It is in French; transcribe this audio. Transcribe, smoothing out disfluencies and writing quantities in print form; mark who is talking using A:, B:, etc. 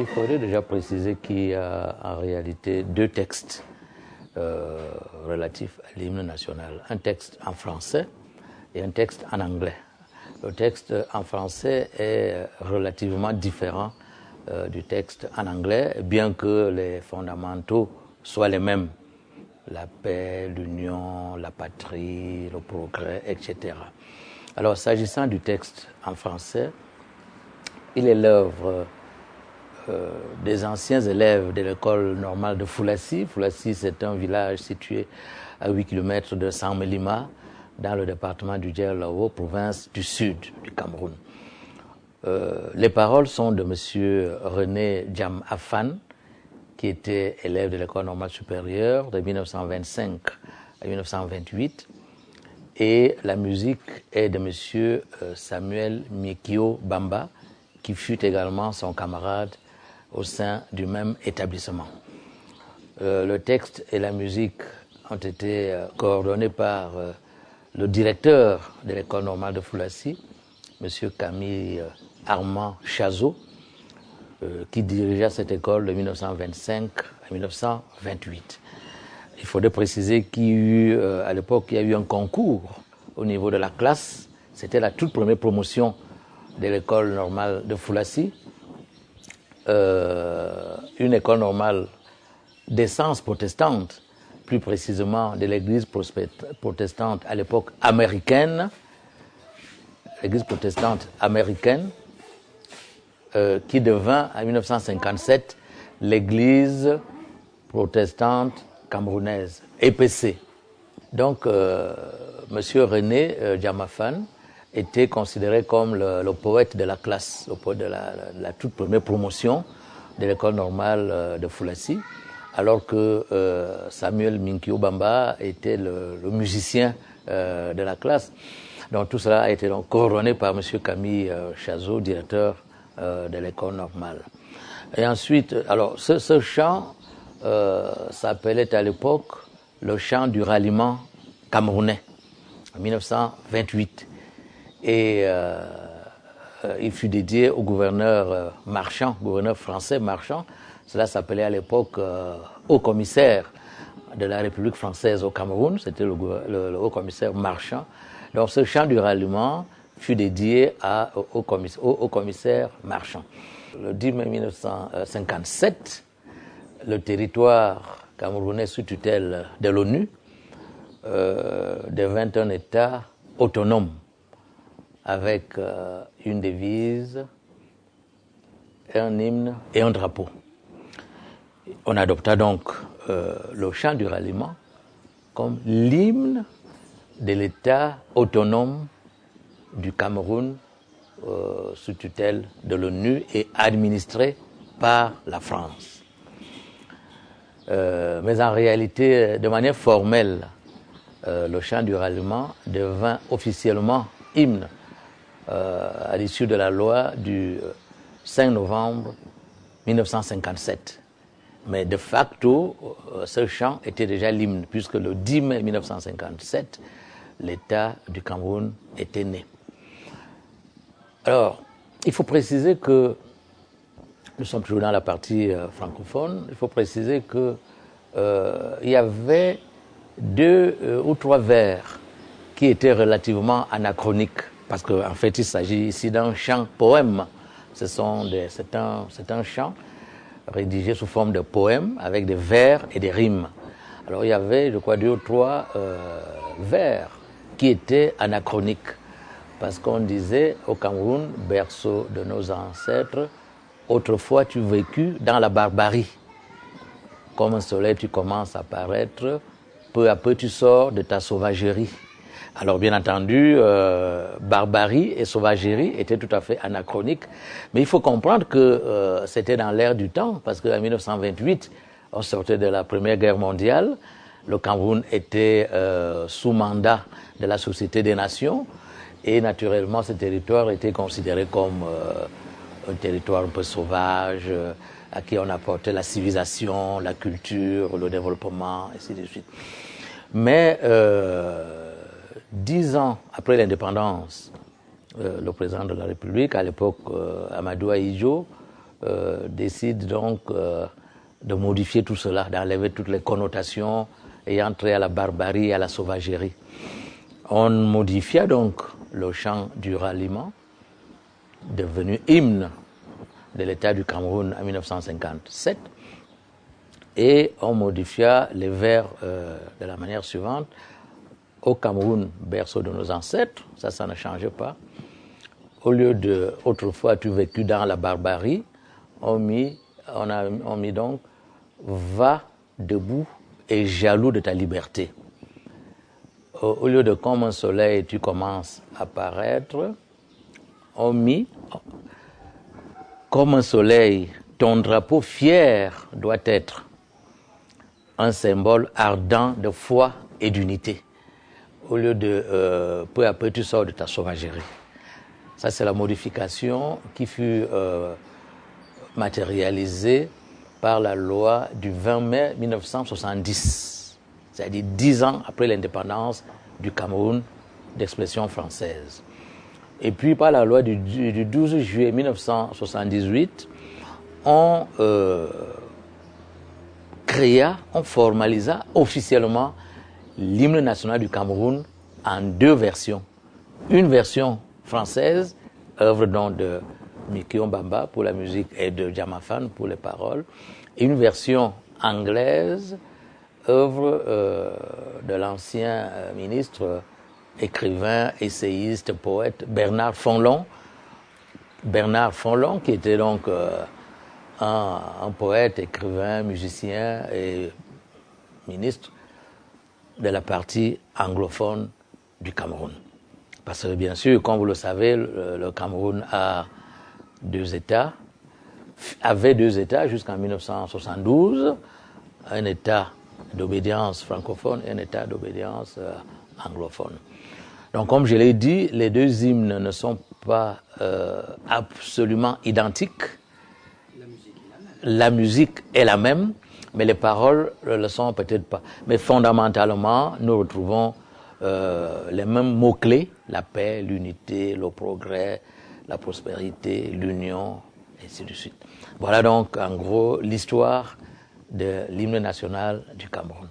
A: il faudrait déjà préciser qu'il y a en réalité deux textes relatifs à l'hymne national. Un texte en français et un texte en anglais. Le texte en français est relativement différent du texte en anglais, bien que les fondamentaux soient les mêmes. La paix, l'union, la patrie, le progrès, etc. Alors, s'agissant du texte en français, il est l'œuvre des anciens élèves de l'école normale de Foulassi. Foulassi, c'est un village situé à 8 km de Saint-Mélima, dans le département du Djerlawo, province du sud du Cameroun. Les paroles sont de M. René Djam Afan, qui était élève de l'école normale supérieure de 1925 à 1928. Et la musique est de M. Samuel Mikio Bamba, qui fut également son camarade au sein du même établissement. Le texte et la musique ont été coordonnés par le directeur de l'école normale de Foulassi, M. Camille Armand Chazot, qui dirigeait cette école de 1925 à 1928. Il faudrait préciser qu'il y a eu, à l'époque, il y a eu un concours au niveau de la classe. C'était la toute première promotion de l'école normale de Foulassi. Une école normale d'essence protestante, plus précisément de l'église protestante à l'époque américaine, l'église protestante américaine, qui devint en 1957 l'église protestante camerounaise, EPC. Donc, M. René Djamafan était considéré comme le poète de la classe, le poète de la toute première promotion de l'école normale de Foulassi, alors que Samuel Minkio Bamba était le musicien de la classe. Donc tout cela a été donc coordonné par M. Camille Chazot, directeur de l'école normale. Et ensuite, alors ce chant s'appelait à l'époque le chant du ralliement camerounais, en 1928. Et il fut dédié au gouverneur Marchand, gouverneur français Marchand. Cela s'appelait à l'époque haut commissaire de la République française au Cameroun. C'était le haut commissaire Marchand. Donc ce chant du ralliement fut dédié au commissaire Marchand. Le 10 mai 1957, le territoire camerounais sous tutelle de l'ONU devint un État autonome, avec une devise, un hymne et un drapeau. On adopta donc le chant du ralliement comme l'hymne de l'État autonome du Cameroun sous tutelle de l'ONU et administré par la France. Mais en réalité, de manière formelle, le chant du ralliement devint officiellement hymne à l'issue de la loi du 5 novembre 1957. Mais de facto, ce chant était déjà l'hymne, puisque le 10 mai 1957, l'État du Cameroun était né. Alors, il faut préciser que, nous sommes toujours dans la partie francophone, il faut préciser que il y avait 2 ou 3 vers qui étaient relativement anachroniques, parce qu'en fait, il s'agit ici d'un chant-poème. C'est un chant rédigé sous forme de poème, avec des vers et des rimes. Alors, il y avait, je crois, 2 ou 3 vers qui étaient anachroniques, parce qu'on disait au Cameroun, berceau de nos ancêtres, autrefois tu vécus dans la barbarie. Comme un soleil, tu commences à paraître, peu à peu tu sors de ta sauvagerie. Alors bien entendu, barbarie et sauvagerie étaient tout à fait anachroniques, mais il faut comprendre que c'était dans l'air du temps, parce qu'en 1928, on sortait de la Première Guerre mondiale, le Cameroun était sous mandat de la Société des Nations, et naturellement ce territoire était considéré comme un territoire un peu sauvage, à qui on apportait la civilisation, la culture, le développement, et ainsi de suite. Mais 10 ans après l'indépendance, le président de la République, à l'époque Amadou Ahidjo, décide donc de modifier tout cela, d'enlever toutes les connotations ayant trait à la barbarie et à la sauvagerie. On modifia donc le chant du ralliement, devenu hymne de l'État du Cameroun en 1957, et on modifia les vers de la manière suivante. Au Cameroun, berceau de nos ancêtres, ça ne change pas. Au lieu de « autrefois tu vécu dans la barbarie », on mit donc « va debout et jaloux de ta liberté ». Au lieu de « comme un soleil tu commences à paraître », on mit « comme un soleil ton drapeau fier doit être un symbole ardent de foi et d'unité ». Au lieu de peu à peu tu sors de ta sauvagerie. Ça, c'est la modification qui fut matérialisée par la loi du 20 mai 1970, c'est-à-dire 10 ans après l'indépendance du Cameroun d'expression française. Et puis par la loi du 12 juillet 1978, on formalisa officiellement l'hymne national du Cameroun en 2 versions. Une version française, œuvre donc de Miki Mbamba pour la musique et de Djamafan pour les paroles, et une version anglaise, œuvre de l'ancien ministre, écrivain, essayiste, poète Bernard Fonlon. Bernard Fonlon, qui était donc un poète, écrivain, musicien et ministre de la partie anglophone du Cameroun. Parce que bien sûr, comme vous le savez, le Cameroun avait 2 États jusqu'en 1972, un État d'obédience francophone et un État d'obédience anglophone. Donc comme je l'ai dit, les 2 hymnes ne sont pas absolument identiques. La musique est la même, mais les paroles ne le sont peut-être pas. Mais fondamentalement, nous retrouvons les mêmes mots-clés, la paix, l'unité, le progrès, la prospérité, l'union, et ainsi de suite. Voilà donc en gros l'histoire de l'hymne national du Cameroun.